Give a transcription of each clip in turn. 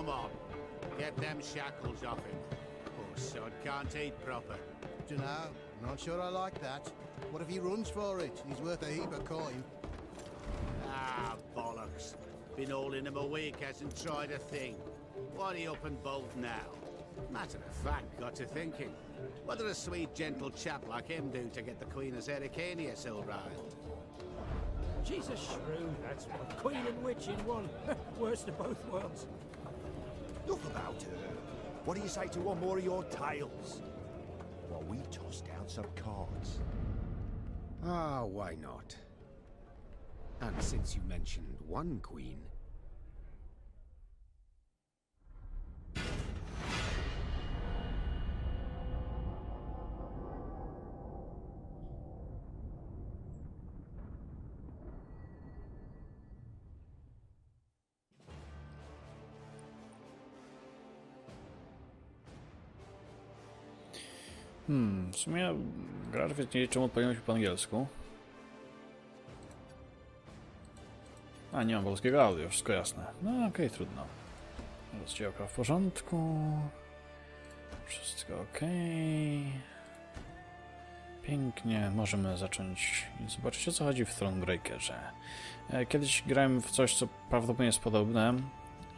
Come on, get them shackles off him. Poor sod can't eat proper. Dunno, not sure I like that. What if he runs for it? He's worth a heap of coin. Ah, bollocks. Been holding him a week, hasn't tried a thing. Why are you up and bolt now? Matter of fact, got to thinking. What did a sweet, gentle chap like him do to get the Queen of Zericania so riled? She's a shrew, that's what. Queen and witch in one. Worst of both worlds. Enough about her. What do you say to one more of your tales? While we toss down some cards. Ah, why not? And since you mentioned one queen... W sumie gracz wiedzieli, czemu odpowiedział się po angielsku. A, nie mam polskiego audio, wszystko jasne. No okej, trudno. Rozdziałka w porządku. Wszystko okej. Pięknie, możemy zacząć i zobaczyć, o co chodzi w Thronebreakerze. Kiedyś grałem w coś, co prawdopodobnie jest podobne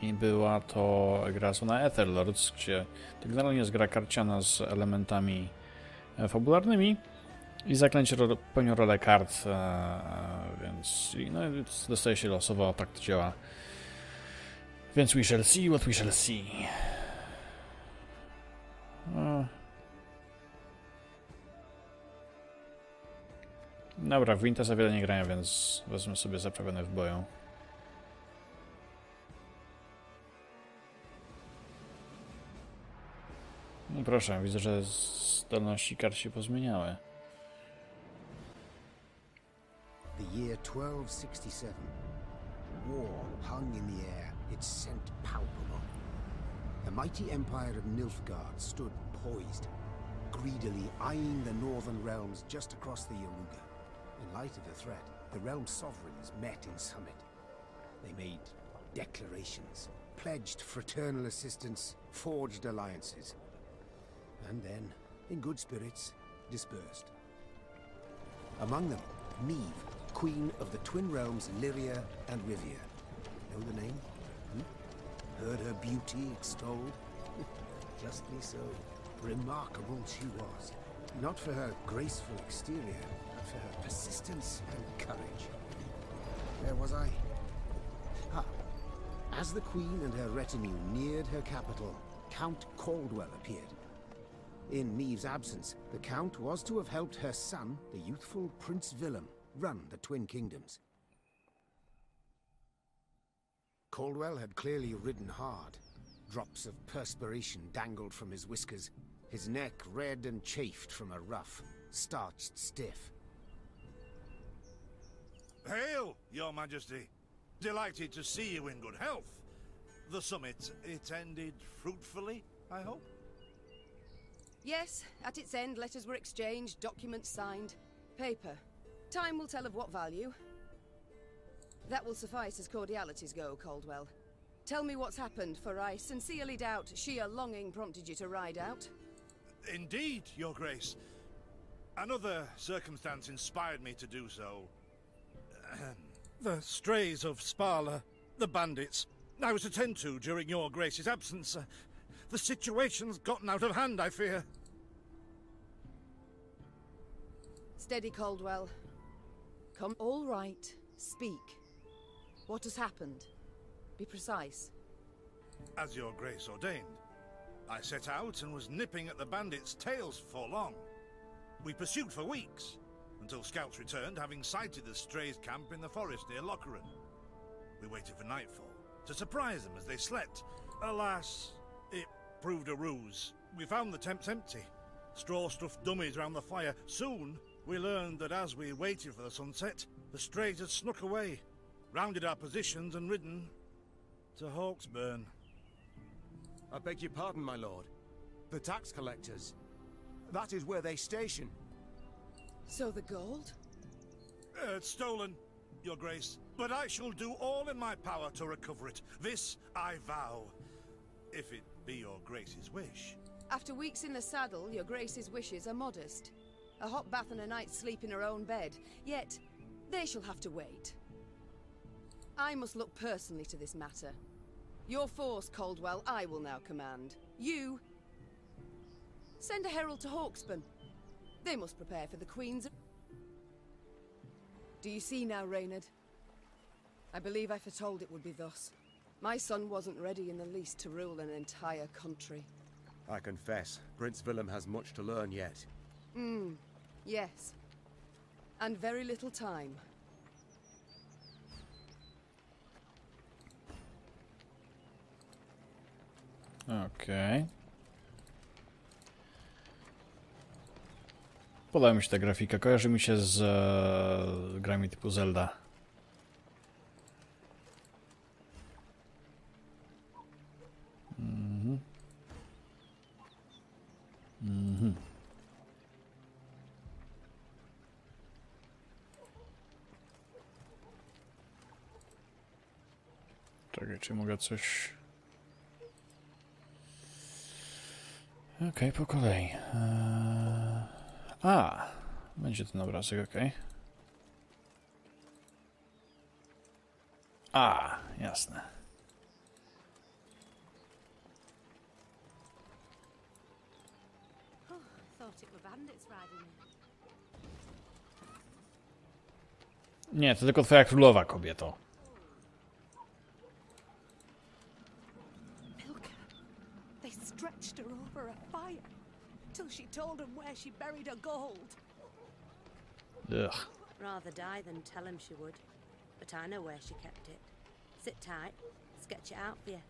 i była to gra zwana Etherlords, gdzie to generalnie jest gra karciana z elementami fabularnymi i zaklęcie pełnią rolę kart, więc no, dostaje się losowo, tak to działa. Więc we shall see what we shall see. Dobra, w Winter za wiele nie grałem, więc wezmę sobie zaprawione w boju. No proszę, widzę, że zdolności kart się pozmieniały. The year 1267. War hung in the air, its scent palpable. The mighty empire of Nilfgaard stood poised, greedily eyeing the northern realms just across the Yaruga. In light of the threat, the realm's sovereigns met in summit. They made declarations, pledged fraternal assistance, forged alliances, and then, in good spirits, dispersed. Among them, Meve, Queen of the Twin Realms Lyria and Rivia. Know the name? Heard her beauty extolled? Justly so. Remarkable she was. Not for her graceful exterior, but for her persistence and courage. Where was I? Ah. As the Queen and her retinue neared her capital, Count Caldwell appeared. In Meve's absence, the Count was to have helped her son, the youthful Prince Willem, run the Twin Kingdoms. Caldwell had clearly ridden hard. Drops of perspiration dangled from his whiskers, his neck red and chafed from a ruff, starched stiff. Hail, Your Majesty! Delighted to see you in good health. The summit, it ended fruitfully, I hope? Yes, at its end, letters were exchanged, documents signed. Paper. Time will tell of what value. That will suffice as cordialities go, Caldwell. Tell me what's happened, for I sincerely doubt sheer longing prompted you to ride out. Indeed, Your Grace. Another circumstance inspired me to do so. The strays of Sparla, the bandits, I was to tend to during Your Grace's absence. The situation's gotten out of hand, I fear. Steady, Caldwell. Come. All right. Speak. What has happened? Be precise. As Your Grace ordained, I set out and was nipping at the bandits' tails for long. We pursued for weeks, until scouts returned, having sighted the strays' camp in the forest near Locheren. We waited for nightfall, to surprise them as they slept. Alas, it proved a ruse. We found the tents empty, straw-stuffed dummies round the fire. Soon, we learned that as we waited for the sunset, the strays had snuck away, rounded our positions and ridden to Hawksburn. I beg your pardon, my lord. The tax collectors. That is where they station. So the gold? It's stolen, Your Grace, but I shall do all in my power to recover it. This I vow. If it be your grace's wish. After weeks in the saddle, your grace's wishes are modest. A hot bath and a night's sleep in her own bed. Yet, they shall have to wait. I must look personally to this matter. Your force, Caldwell, I will now command. You... send a herald to Hawksburn. They must prepare for the Queen's... Do you see now, Reynard? I believe I foretold it would be thus. My son wasn't ready in the least to rule an entire country. I confess, Prince Willem has much to learn yet. Yes. And very little time. Okej. Podoba mi się ta grafika. Kojarzy mi się z grami typu Zelda. Czekaj, czy mogę coś... Okej, po kolei. Będzie ten obrazek, okej. Jasne. Nie, to tylko twoja królowa, kobieto. Stretched her over a fire till she told him where she buried her gold. Ugh. Rather die than tell him she would. But I know where she kept it. Sit tight, sketch it out for you.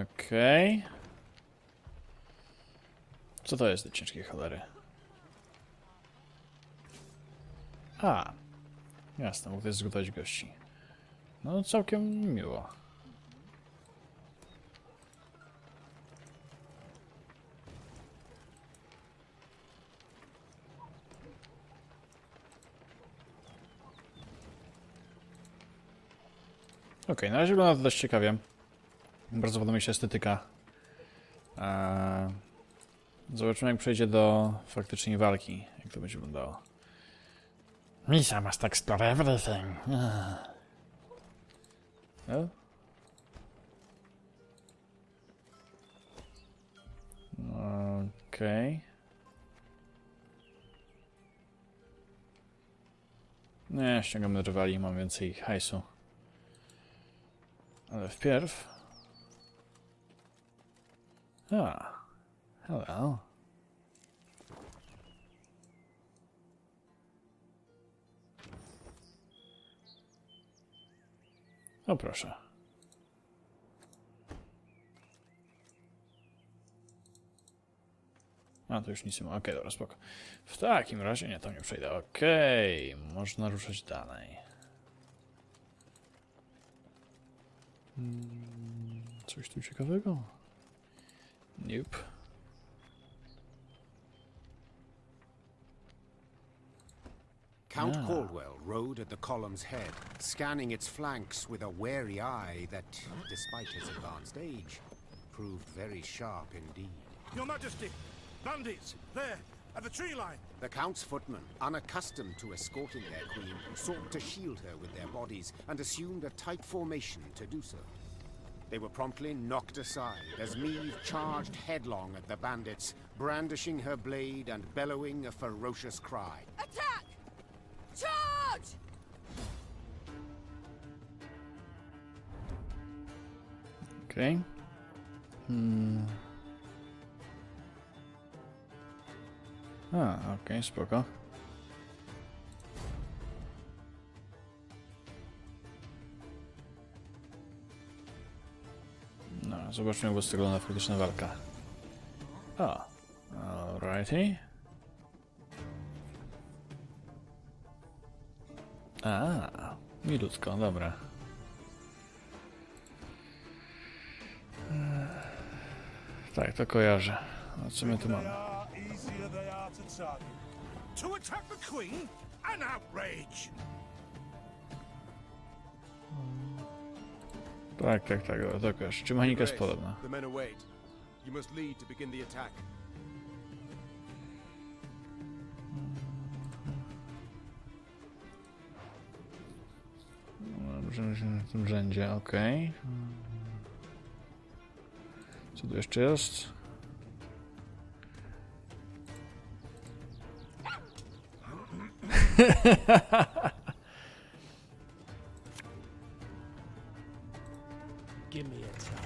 Okej. Co to jest, te ciężkie cholery? Jasne, mógł też zgotować gości. No, całkiem miło. Okej, na razie wygląda to dość ciekawie. Bardzo podoba mi się estetyka. Zobaczymy, jak przejdzie do faktycznej walki, jak to będzie wyglądało. Misa must explore everything. No? Okej. Nie, ściągamy rywali, mam więcej hajsu. Ale wpierw... Hello. O proszę. To już nic nie ma. Okej, dobra, spoko. W takim razie nie, tam nie przejdę. Okej, można ruszać dalej. Coś tu ciekawego? Nope. Count Caldwell rode at the column's head, scanning its flanks with a wary eye that, despite his advanced age, proved very sharp indeed. Your Majesty! Bandits! There! At the tree line! The Count's footmen, unaccustomed to escorting their queen, sought to shield her with their bodies and assumed a tight formation to do so. They were promptly knocked aside as Meve charged headlong at the bandits, brandishing her blade and bellowing a ferocious cry. Attack! Charge! Okej. Okej, spoko. No, zobaczmy, jak wygląda faktyczna walka. Alrighty. Milutko, dobra. Tak, to kojarzę. A co my tu mamy? To attack the Queen? An outrage! Tak, dokaz. Czy mechanika jest podobna? The men await. You must lead to begin the attack. W tym rzędzie, okej. Co tu jeszcze jest? Give me a time.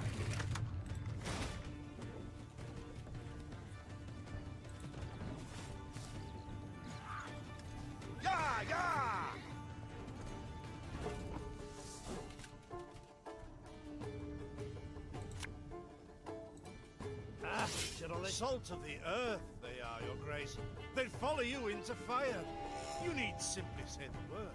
Yeah, yeah! Salt of the earth, they are, Your Grace. They'd follow you into fire. You need simply say the word.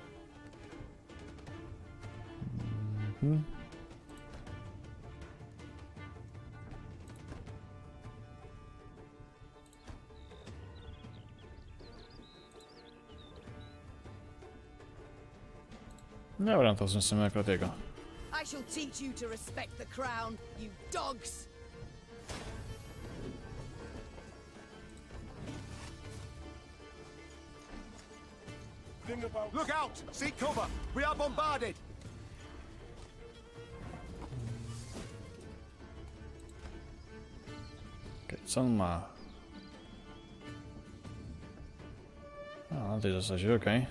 Dobra, to zniesiemy jako tego. I shall teach you to respect the crown, you dogs! Look out! Seek cover! We are bombarded! Okay, co on ma? A, na tej zasadzie, okej.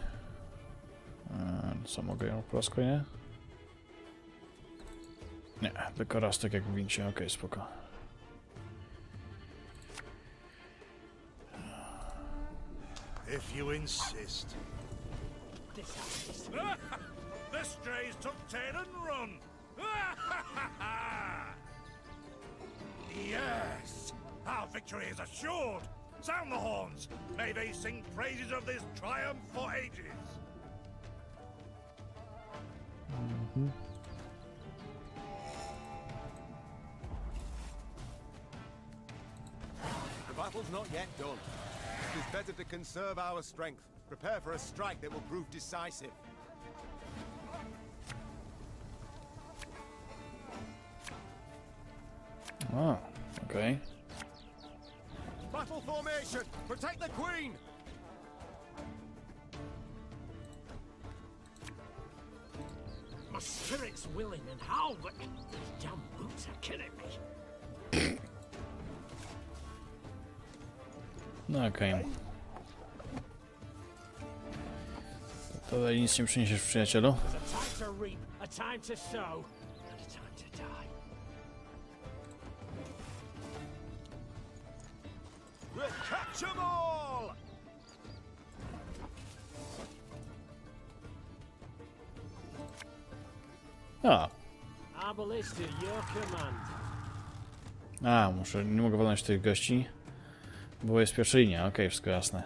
Co, mogę ją płasko, nie? Nie, tylko raz tak jak w wincie, okej, spoko. If you insist. The strays took tail and run. Yes, our victory is assured. Sound the horns. May they sing praises of this triumph for ages. The battle's not yet done. It is better to conserve our strength. Prepare for a strike that will prove decisive. Oh, okay. Battle formation! Protect the Queen! My spirit's willing and how, but these damn boots are killing me. No okej. Tutaj nic nie przyniesiesz, przyjacielu. There's a time to reap, a time to sow, and a time to die. We'll catch them all! A. Able is to your command. A, nie mogę walnąć tych gości, bo jest pierwsza linia, okej, wszystko jasne.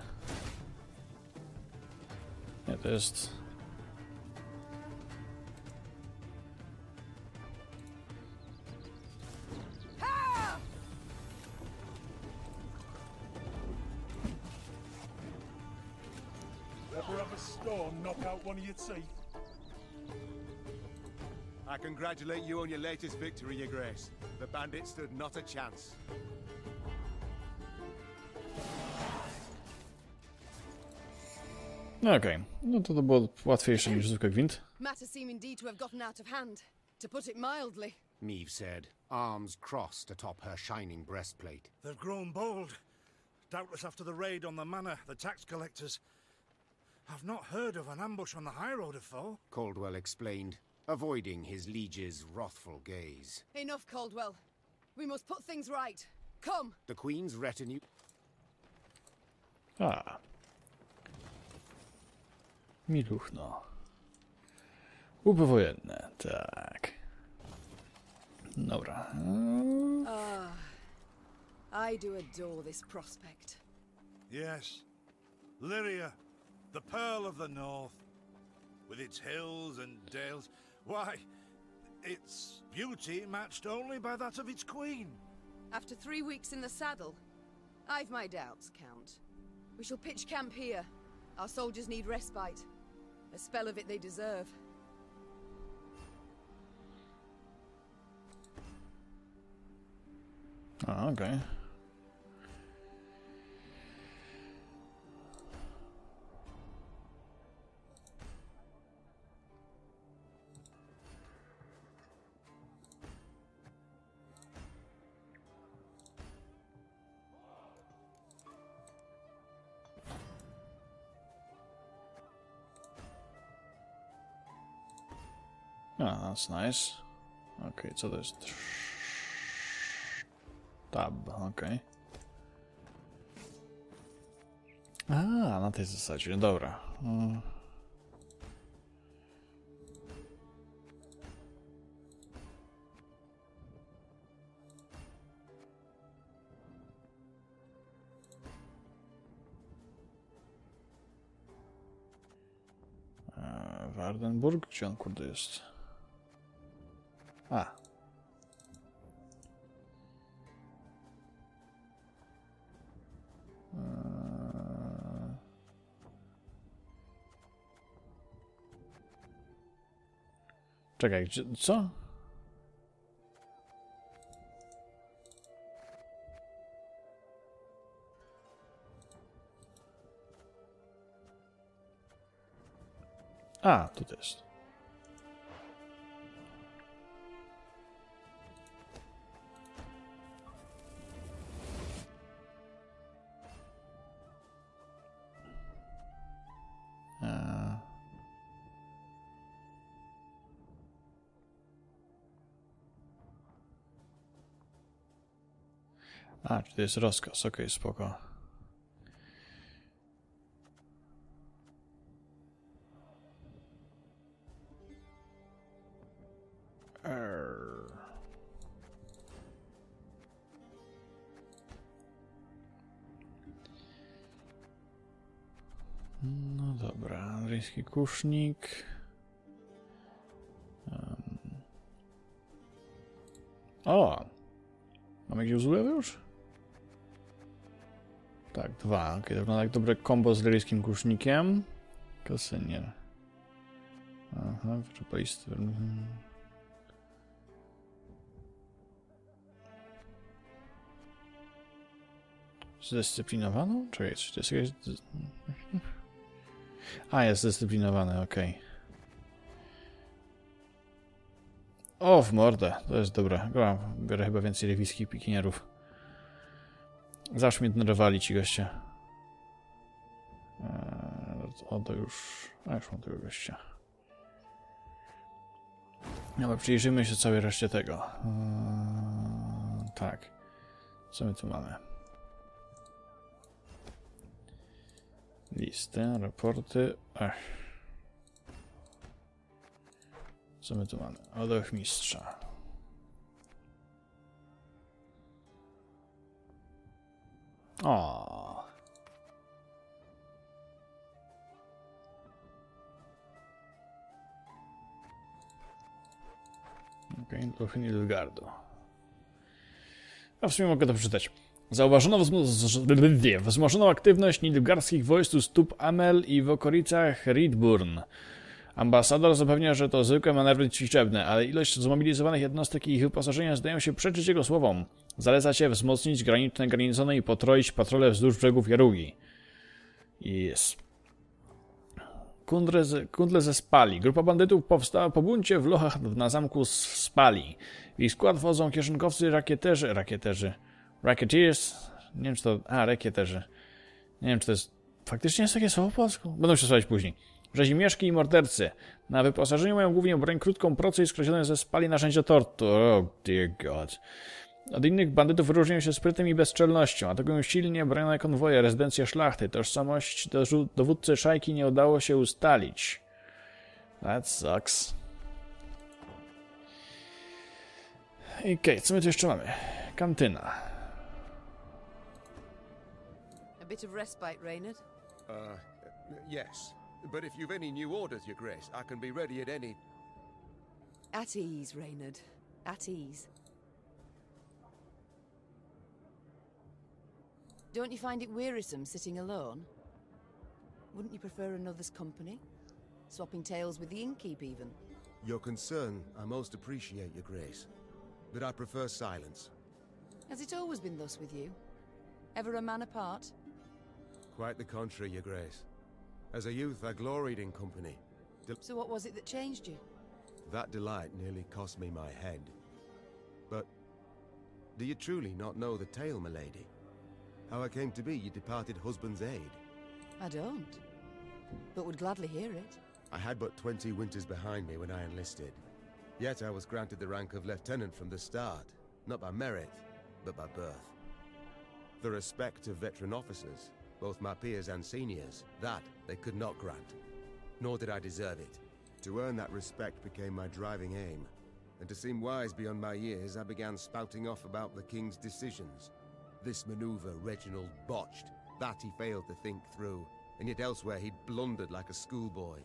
Nie, to jest... Ever have a storm knock out one of your teeth? I congratulate you on your latest victory, Your Grace. The bandits stood not a chance. No okej, no to było łatwiejsze niż zwykły gwint. Matters seem indeed to have gotten out of hand, to put it mildly. Meve said, arms crossed atop her shining breastplate. They've grown bold. Doubtless after the raid on the manor, the tax collectors. I've not heard of an ambush on the high road afore. Caldwell explained, avoiding his liege's wrathful gaze. Enough, Caldwell. We must put things right. Come! The Queen's retinue... A. Miluchno. Łupy wojenne, tak. Dobra. I do adore this prospect. Yes. Lyria, the pearl of the north. With its hills and dales. Why, its beauty matched only by that of its queen. After 3 weeks in the saddle, I've my doubts, Count. We shall pitch camp here. Our soldiers need respite. A spell of it they deserve. A, okej. That's nice. Okej, co to jest? Tab, okej. A, na tej zasadzie, dobra. Wardenburg? Gdzie on kurde jest? A. Czekaj, gdzie, co? A, tu to jest. A, czy to jest rozkaz? Okej, spoko. No dobra, andryjski kusznik. O! Mamy jakieś uzlewy już? Tak, 2. Ok, to wygląda jak dobre kombo z liryjskim kusznikiem. Kasynier. Aha, wyczerpalisty. Zdyscyplinowaną? Czekaj, to jest jakieś... A, jest zdyscyplinowany, okej. O, w mordę, to jest dobre. Biorę chyba więcej rewizjskich pikinierów. Zawsze mnie denerwowali ci goście. O, to już... A, już mam tego gościa. No, przyjrzyjmy się całej reszcie tego. Tak. Co my tu mamy? Listy, raporty... Co my tu mamy? Oddech mistrza. O. Okej, trochę Nilfgaardu. A w sumie mogę to przeczytać. Zauważono wzmożoną aktywność nilfgaardzkich wojsk u stóp Amel i w okolicach Riedburn. Ambasador zapewnia, że to zwykłe manewry ćwiczebne, ale ilość zmobilizowanych jednostek i ich wyposażenia zdają się przeczyć jego słowom. Zaleca się wzmocnić graniczne garnizony i potroić patrole wzdłuż brzegów Jarugi. Jest. Kundle ze Spali. Grupa bandytów powstała po buncie w lochach na zamku w Spali. W ich skład wchodzą kieszonkowcy Racketeers. Nie wiem, czy to... A, rekieterzy. Nie wiem, czy to jest... Faktycznie jest takie słowo po polsku? Będą się stosować później. Rzezimieszki i mordercy. Na wyposażeniu mają głównie broń krótką, procy i skreślone ze Spali narzędzia tortur. Oh dear god. Od innych bandytów wyróżniają się sprytem i bezczelnością. Atakują silnie bronione konwoje, rezydencje szlachty. Tożsamość dowódcy szajki nie udało się ustalić. That sucks. Okej, co my tu jeszcze mamy? Kantyna. A bit of respite, Reynard? Yes. But if you've any new orders, Your Grace, I can be ready at any... At ease, Reynard. At ease. Don't you find it wearisome sitting alone? Wouldn't you prefer another's company? Swapping tales with the innkeep, even? Your concern I most appreciate, Your Grace. But I prefer silence. Has it always been thus with you? Ever a man apart? Quite the contrary, Your Grace. As a youth, I gloried in company. So what was it that changed you? That delight nearly cost me my head. But do you truly not know the tale, milady? How I came to be your departed husband's aide? I don't, but would gladly hear it. I had but 20 winters behind me when I enlisted. Yet I was granted the rank of lieutenant from the start, not by merit, but by birth. The respect of veteran officers, both my peers and seniors, that they could not grant. Nor did I deserve it. To earn that respect became my driving aim. And to seem wise beyond my years, I began spouting off about the king's decisions. This maneuver Reginald botched, that he failed to think through, and yet elsewhere he'd blundered like a schoolboy.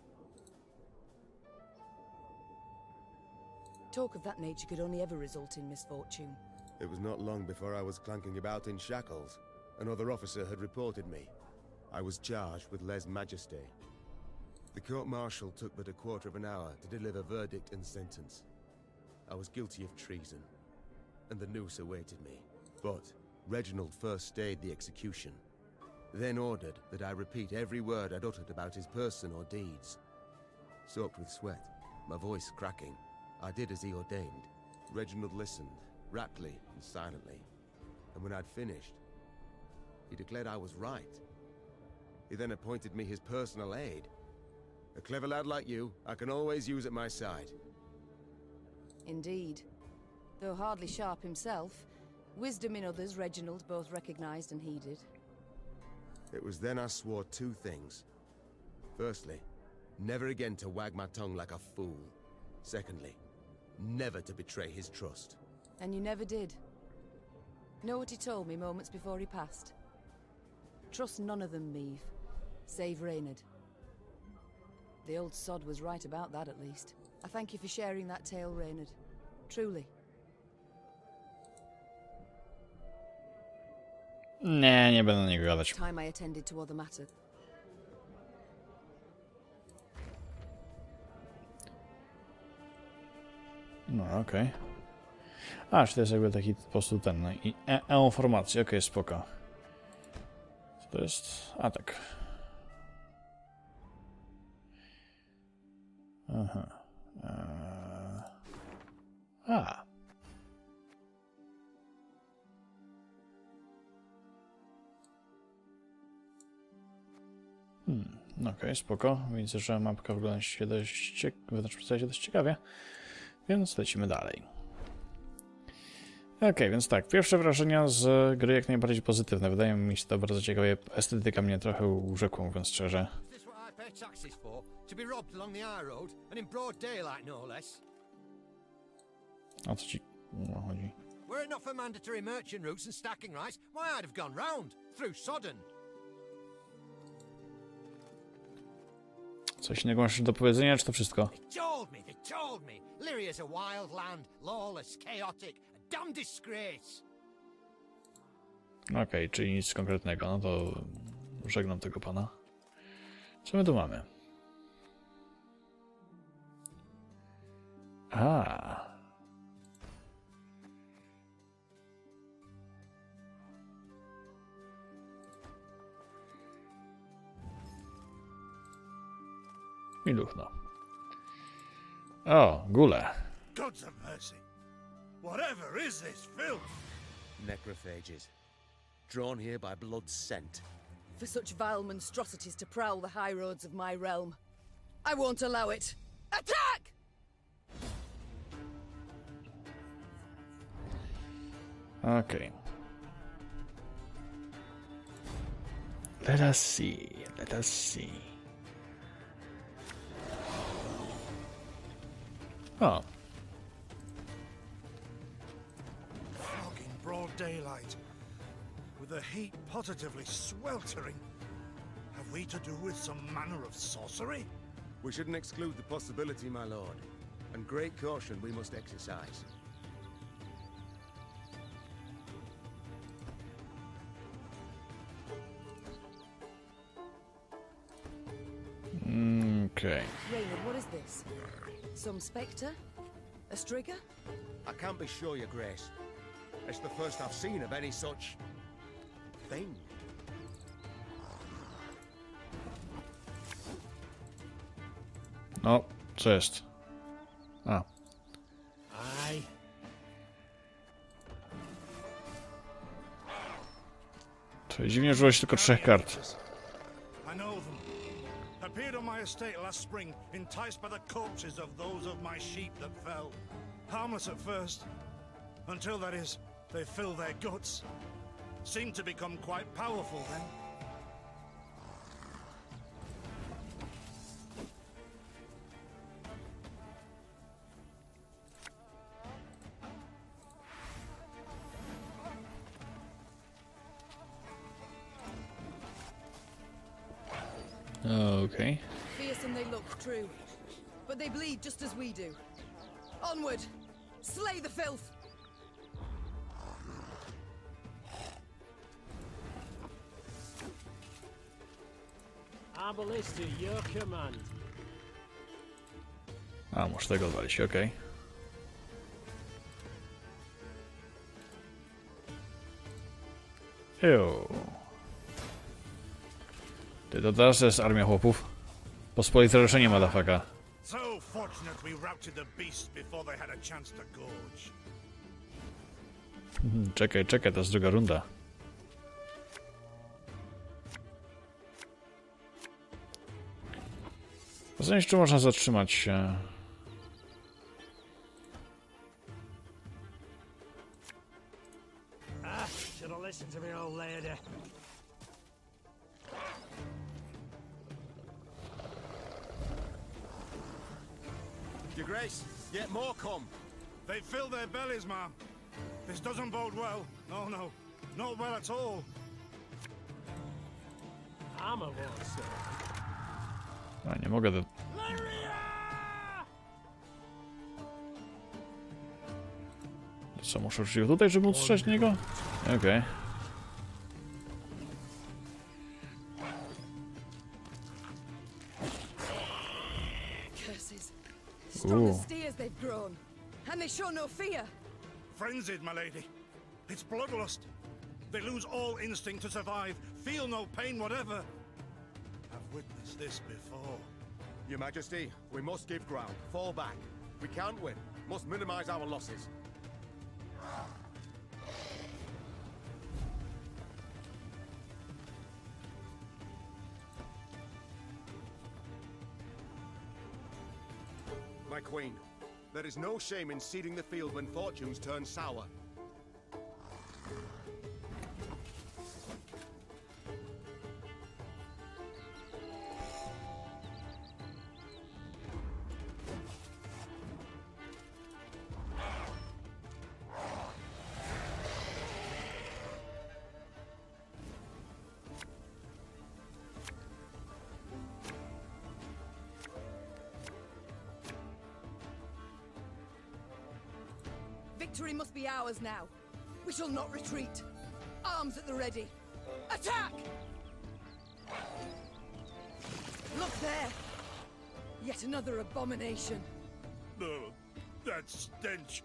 Talk of that nature could only ever result in misfortune. It was not long before I was clanking about in shackles. Another officer had reported me. I was charged with lèse-majesté. The court-martial took but a quarter of an hour to deliver verdict and sentence. I was guilty of treason, and the noose awaited me. But Reginald first stayed the execution, then ordered that I repeat every word I'd uttered about his person or deeds. Soaked with sweat, my voice cracking, I did as he ordained. Reginald listened, raptly and silently, and when I'd finished, he declared I was right. He then appointed me his personal aide. A clever lad like you, I can always use at my side. Indeed. Though hardly sharp himself, wisdom in others Reginald both recognized and heeded. It was then I swore two things. Firstly, never again to wag my tongue like a fool. Secondly, never to betray his trust. And you never did. Know what he told me moments before he passed? Trust none of them, Meave, save Reynard. The old sod was right about that, at least. I thank you for sharing that tale, Reynard. Truly. Nie będę na niego gadać. Time I attended to other matters. No, okej. A, czy to jest jakby taki po prostu ten... informacja, okej, spoko. Co to jest? A, tak. Aha. A. Okej, spoko. Widzę, że mapka wygląda się dość ciekawie. Więc lecimy dalej. Okej, więc tak. Pierwsze wrażenia z gry jak najbardziej pozytywne. Wydaje mi się to bardzo ciekawe. Estetyka mnie trochę urzekła, mówiąc szczerze. O co ci chodzi? Were it not for mandatory merchant routes and stacking rights, why I'd have gone round through Sodden. Coś innego masz do powiedzenia, czy to wszystko? They told me. Lyria's a wild land, lawless, chaotic, a damn disgrace. Okej, czyli nic konkretnego. No to żegnam tego pana. Co my tu mamy? A. I duchno. O, gule. Gods of mercy. Whatever is this filth? Necrophages. Drawn here by blood's scent. For such vile monstrosities to prowl the high roads of my realm. I won't allow it. Attack! Okay. Let us see. Let us see. Oh. Fucking broad daylight. With the heat positively sweltering. Have we to do with some manner of sorcery? We shouldn't exclude the possibility, my lord. And great caution we must exercise. Okay. Reynard, what is this? Some spectre? A strigger? I can't be sure, Your Grace. It's the first I've seen of any such thing. No, co jest? A. Aye. To dziwnie, że użyłeś tylko 3 kart. I know them. Appeared on my estate last spring, enticed by the corpses of those of my sheep that fell. Harmless at first, until that is, they fill their guts. Seemed to become quite powerful then. Okay. Fearsome they look, true. But they bleed just as we do. Onward! Slay the filth! Our ballista, your command. A, muszę tego odwalić, okej. Ty, to teraz jest armia chłopów. Pospolite ruszenie, madafaka. So fortunate we routed the beasts before they had a chance to gorge. Czekaj, to jest druga runda. Zastanawiam się, czy można zatrzymać się. Should have listened to me old lady. Your Grace, yet more come. They fill their bellies, ma'am. This doesn't bode well. No, no. Not well at all. I'm a one, sir. A, nie mogę do... Co, muszę użyć tutaj, żeby móc strzelać niego? Okej. Curses. Strong as steers they've grown. And they show no fear. Frenzied, my lady. It's bloodlust. They lose all instinct to survive, feel no pain whatever. I've witnessed this before. Your Majesty, we must give ground. Fall back. We can't win. Must minimize our losses. My queen, there is no shame in ceding the field when fortunes turn sour. Victory must be ours now. We shall not retreat. Arms at the ready. Attack! Look there! Yet another abomination. Oh, that stench.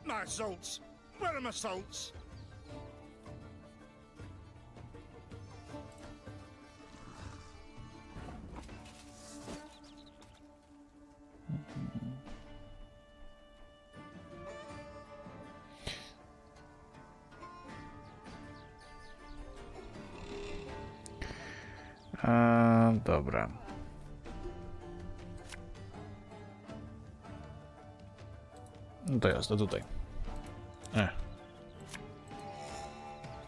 My salts. Where are my salts? Dobra. No to jasne, tutaj.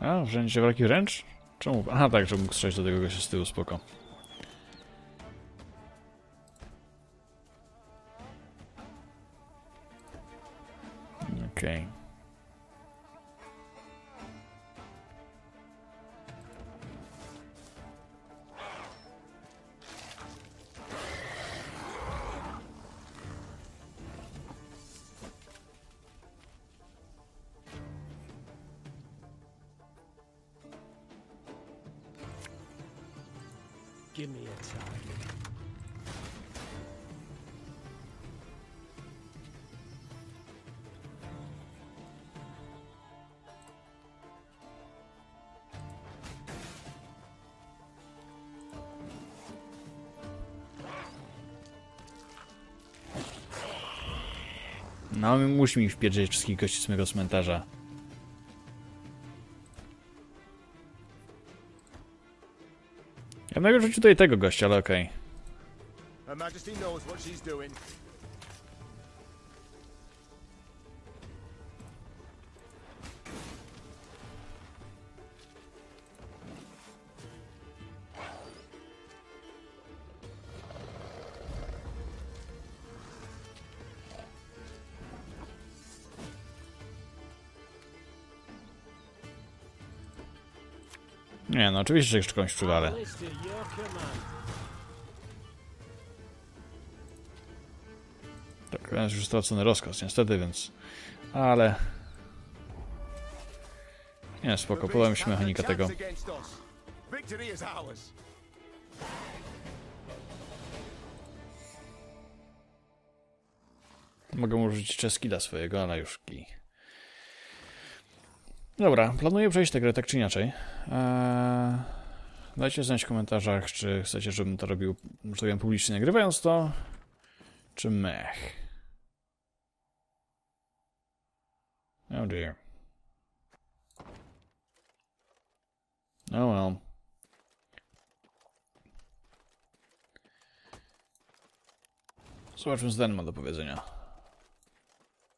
A, wzięcie walki wręcz? Czemu? Aha, tak, żeby mógł strzelić do tego gościa z tyłu, spoko. Okej. Give me a target. No, musi mi wpierdzieć wszystkich gości z mojego cmentarza. Ja bym rzucił tutaj tego gościa, ale okej. Her Majesty knows what she's doing. Nie, no oczywiście, że jeszcze komuś przywalę. Tak, jest już stracony rozkaz, niestety, więc... Ale... Nie, spoko, podoba mi się mechanika tego. Mogę użyć czeskida swojego, ale już kij. Dobra, planuję przejść tę grę tak czy inaczej. Dajcie znać w komentarzach, czy chcecie, żebym to robił, że tak powiem, publicznie nagrywając to, czy mech. Oh dear. Oh well. Zobaczmy, co ten ma do powiedzenia.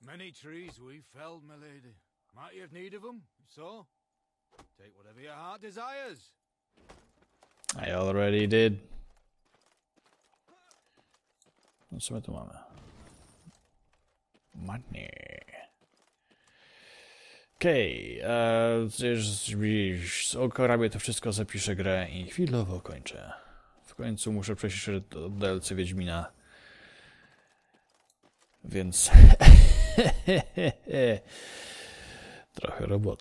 Many trees we felled, my lady. Might you have need of them? So, take whatever your heart desires. I already did. No co my tu mamy? Money. Okej, z okorabię to wszystko, zapiszę grę i chwilowo kończę. W końcu muszę przejść do DLC Wiedźmina. Więc... trochę roboty.